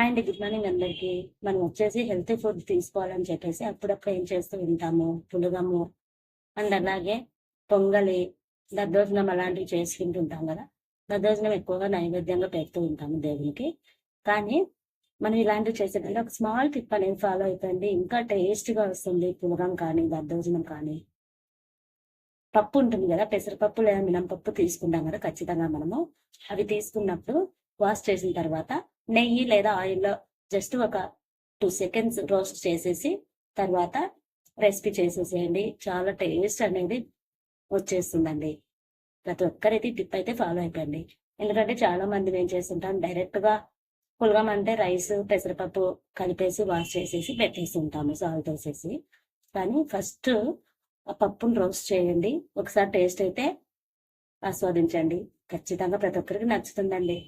And good morning అందరికి. మనం వచ్చేసి హెల్తీ ఫుడ్ తీసుకోవాలని చెప్పేసి అప్పుడప్పుడు ఏం చేస్తూ ఉంటాము, పులగము అండ్ అలాగే పొంగలి, దద్దోజనం అలాంటివి చేసుకుంటూ ఉంటాం కదా. దద్దోజనం ఎక్కువగా నైవేద్యంగా పెడుతూ ఉంటాము దేవునికి. కానీ మనం ఇలాంటివి చేసేటంటే ఒక స్మాల్ టిప్ అనేది ఫాలో అయిపోయింది, ఇంకా టేస్ట్గా వస్తుంది పులగం కానీ దద్దోజనం కానీ. పప్పు ఉంటుంది కదా, పెసరపప్పు లేదా మినపప్పు తీసుకుంటాం కదా ఖచ్చితంగా మనము. అవి తీసుకున్నప్పుడు వాష్ చేసిన తర్వాత నెయ్యి లేదా ఆయిల్లో జస్ట్ ఒక 2 సెకండ్స్ రోస్ట్ చేసేసి తర్వాత రెసిపీ చేసేసేయండి. చాలా టేస్ట్ అనేది వచ్చేస్తుందండి. ప్రతి ఒక్కరైతే టిప్ అయితే ఫాలో అయిపోయింది. ఎందుకంటే చాలా మంది ఏం చేస్తుంటాం, డైరెక్ట్ గా పులగం అంటే రైస్ పెసరపప్పు కలిపేసి వాష్ చేసేసి పెట్టేసి ఉంటాము సాల్ట్ వేసేసి. కానీ ఫస్ట్ ఆ పప్పును రోస్ట్ చేయండి, ఒకసారి టేస్ట్ అయితే ఆస్వాదించండి. ఖచ్చితంగా ప్రతి ఒక్కరికి నచ్చుతుందండి.